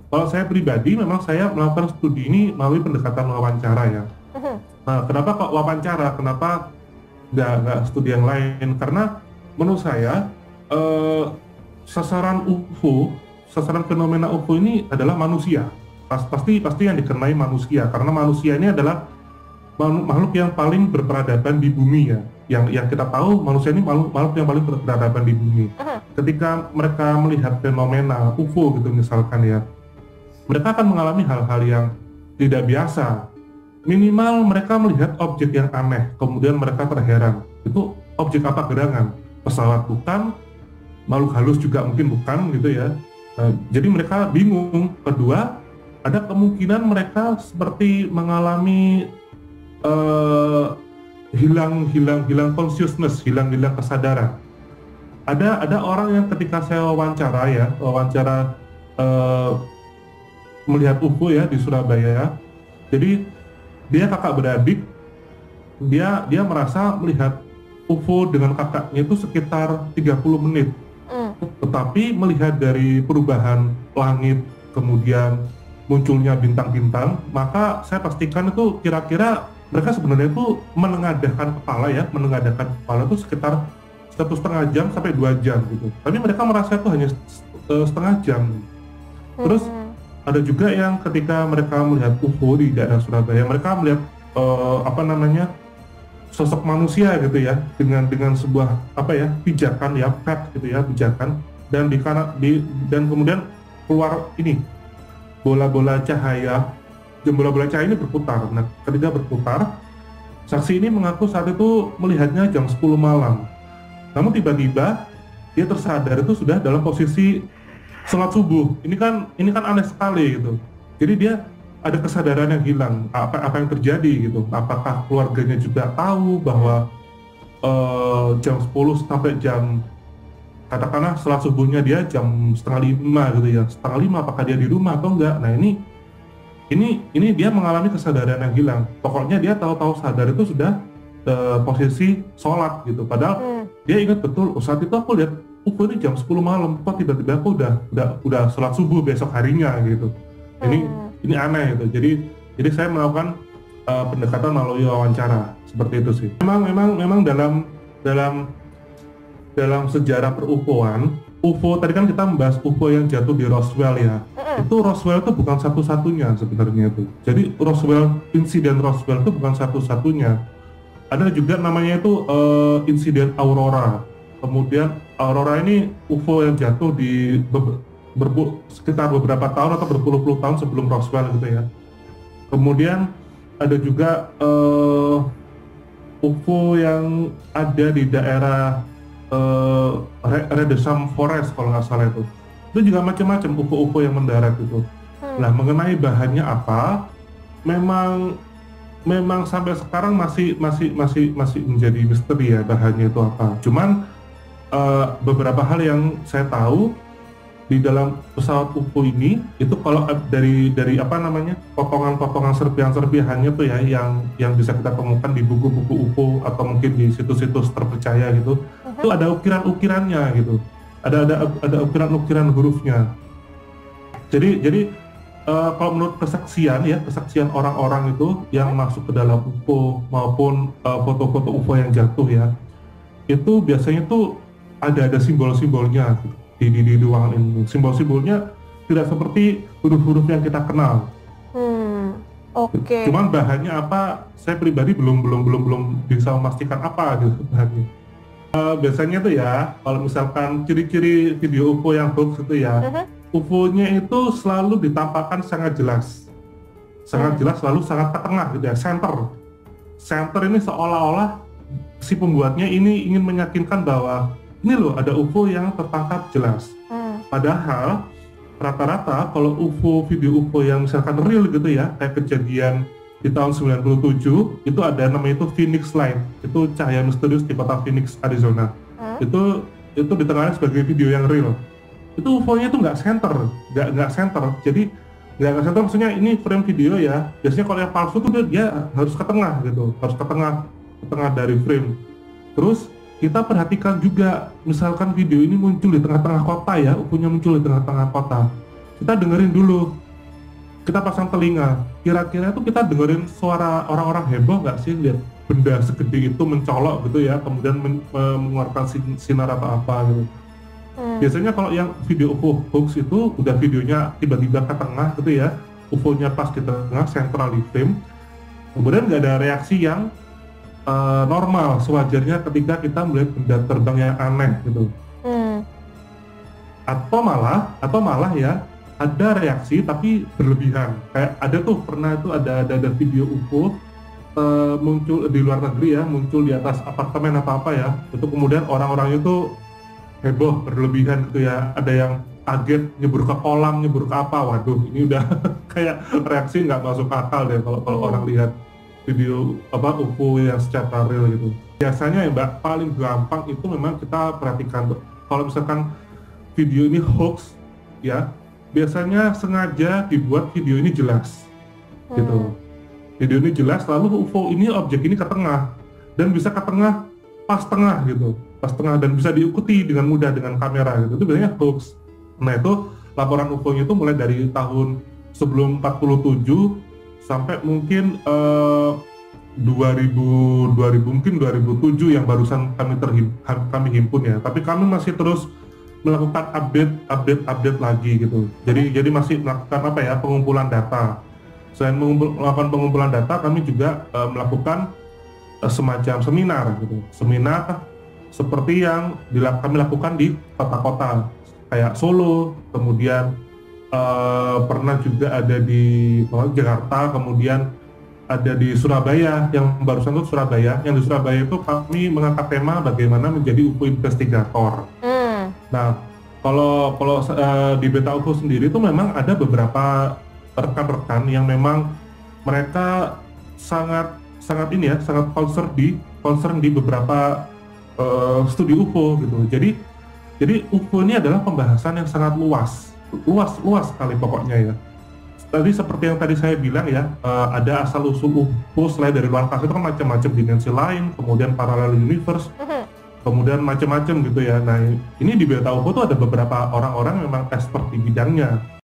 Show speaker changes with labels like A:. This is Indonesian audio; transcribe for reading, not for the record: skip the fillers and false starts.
A: Kalau saya pribadi memang saya melakukan studi ini melalui pendekatan wawancara ya. Nah, kenapa kok wawancara? Kenapa nggak studi yang lain? Karena menurut saya eh, sasaran UFO, sasaran fenomena UFO ini adalah manusia. Pasti yang dikenai manusia, karena manusia ini adalah makhluk yang paling berperadaban di bumi ya. Yang kita tahu manusia ini makhluk yang paling berperadaban di bumi. Ketika mereka melihat fenomena UFO gitu misalkan ya, mereka akan mengalami hal-hal yang tidak biasa. Minimal mereka melihat objek yang aneh, kemudian mereka terheran. Itu objek apa gerangan? Pesawat bukan, makhluk halus juga mungkin bukan gitu ya. Nah, jadi mereka bingung. Kedua, ada kemungkinan mereka seperti mengalami hilang consciousness, hilang kesadaran. Ada orang yang ketika saya wawancara melihat UFO ya di Surabaya. Jadi dia kakak beradik, dia merasa melihat UFO dengan kakaknya itu sekitar 30 menit. Tetapi melihat dari perubahan langit, kemudian munculnya bintang-bintang, maka saya pastikan itu kira-kira mereka sebenarnya itu menengadahkan kepala itu sekitar 1,5 jam sampai 2 jam gitu. Tapi mereka merasa itu hanya setengah jam. Terus ada juga yang ketika mereka melihat UFO di daerah Surabaya, mereka melihat sosok manusia gitu ya, dengan sebuah pijakan ya, pet gitu ya, pijakan, dan dan kemudian keluar ini bola-bola cahaya. Bola-bola cahaya ini berputar. Nah, ketika berputar, saksi ini mengaku saat itu melihatnya jam 10 malam. Namun tiba-tiba dia tersadar itu sudah dalam posisi sholat subuh. Ini kan aneh sekali gitu. Jadi dia ada kesadaran yang hilang. Apa yang terjadi gitu? Apakah keluarganya juga tahu bahwa jam 10 sampai jam, katakanlah sholat subuhnya dia jam setengah 5 gitu ya. Setengah 5 apakah dia di rumah atau enggak? Nah, ini dia mengalami kesadaran yang hilang. Pokoknya dia tahu-tahu sadar itu sudah posisi sholat gitu. Padahal dia ingat betul, saat itu aku lihat UFO ini jam 10 malam. Kok tiba-tiba aku udah sholat subuh besok harinya gitu. Ini aneh gitu. Jadi saya melakukan pendekatan melalui wawancara seperti itu sih. Memang dalam sejarah per-UFO-an, UFO tadi kan kita membahas UFO yang jatuh di Roswell ya. Itu Roswell itu bukan satu-satunya sebenarnya itu. Jadi insiden Roswell itu bukan satu-satunya. Ada juga namanya itu insiden Aurora. Kemudian Aurora ini UFO yang jatuh di sekitar beberapa tahun atau berpuluh-puluh tahun sebelum Roswell gitu ya. Kemudian ada juga UFO yang ada di daerah Redesam Forest kalau nggak salah itu juga macam-macam UFO yang mendarat itu. Nah, mengenai bahannya apa, memang sampai sekarang masih menjadi misteri ya bahannya itu apa. Cuman beberapa hal yang saya tahu di dalam pesawat UFO ini itu kalau dari potongan serpihan-serpihannya tuh ya yang bisa kita temukan di buku-buku UFO atau mungkin di situs-situs terpercaya gitu, itu ada ukiran-ukirannya gitu. Ada ukiran-ukiran hurufnya. Jadi kalau menurut kesaksian orang-orang itu yang masuk ke dalam UFO maupun foto-foto UFO yang jatuh ya, itu biasanya tuh ada simbol-simbolnya gitu, di ruangan ini. Simbol-simbolnya tidak seperti huruf-huruf yang kita kenal.
B: Oke.
A: Cuman bahannya apa, saya pribadi belum bisa memastikan apa gitu bahannya. Biasanya tuh ya, kalau misalkan ciri-ciri video UFO yang hoax itu ya, UFO-nya itu selalu ditampakkan sangat jelas, selalu sangat ke tengah gitu ya, center ini seolah-olah si pembuatnya ini ingin meyakinkan bahwa ini loh ada UFO yang tertangkap jelas. Padahal rata-rata kalau video UFO yang misalkan real gitu ya, kayak kejadian di tahun 97 itu ada namanya itu Phoenix Light, itu cahaya misterius di kota Phoenix, Arizona. Itu ditengarai sebagai video yang real. Itu UFO-nya itu nggak center. Jadi nggak center, maksudnya ini frame video ya. Biasanya kalau yang palsu tuh dia harus ke tengah gitu, harus ke tengah dari frame. Terus kita perhatikan juga, misalkan video ini muncul di tengah-tengah kota ya, UFO-nya muncul di tengah-tengah kota. kita dengerin dulu, kita pasang telinga, kira-kira itu kita dengerin suara orang-orang heboh nggak sih lihat benda segede itu mencolok gitu ya, kemudian mengeluarkan sinar atau apa gitu. Biasanya kalau yang video UFO hoax itu udah videonya tiba-tiba ke tengah gitu ya, UFO-nya pas di tengah, central di frame, kemudian nggak ada reaksi yang normal sewajarnya ketika kita melihat benda terbang yang aneh gitu. Atau malah ya ada reaksi tapi berlebihan. Kayak ada tuh pernah itu ada video UFO muncul di luar negeri ya, muncul di atas apartemen atau apa ya. Itu kemudian orang-orang itu heboh berlebihan gitu ya. Ada yang kaget nyebur ke kolam, nyebur ke apa. Waduh, ini udah kayak reaksi nggak masuk akal deh kalau orang lihat video UFO yang secara real gitu. Biasanya ya Mbak, paling gampang itu memang kita perhatikan kalau misalkan video ini hoax ya, biasanya sengaja dibuat video ini jelas gitu. Video ini jelas, lalu UFO ini, objek ini ke tengah dan bisa ke tengah pas tengah gitu, pas tengah dan bisa diikuti dengan mudah dengan kamera gitu. Itu biasanya hoax. Nah itu laporan UFO-nya itu mulai dari tahun sebelum 47 sampai mungkin 2000 mungkin 2007 yang barusan kami himpun ya. Tapi kami masih terus melakukan update lagi gitu. Jadi masih melakukan apa ya, pengumpulan data. Selain melakukan pengumpulan data, kami juga melakukan semacam seminar gitu. Seminar seperti yang kami lakukan di kota-kota kayak Solo, kemudian pernah juga ada di Jakarta, kemudian ada di Surabaya, yang barusan itu Surabaya. Yang di Surabaya itu kami mengangkat tema bagaimana menjadi UFO investigator. Nah, kalau di Beta UFO sendiri itu memang ada beberapa rekan-rekan yang memang mereka sangat concern di beberapa studi UFO gitu. Jadi UFO ini adalah pembahasan yang sangat luas sekali pokoknya ya. Tadi seperti yang tadi saya bilang ya, ada asal usul UFO selain dari luar angkasa itu kan macam-macam dimensi lain, kemudian parallel universe, kemudian macam-macam gitu ya. Nah ini di Beta UFO tuh ada beberapa orang-orang memang expert di bidangnya.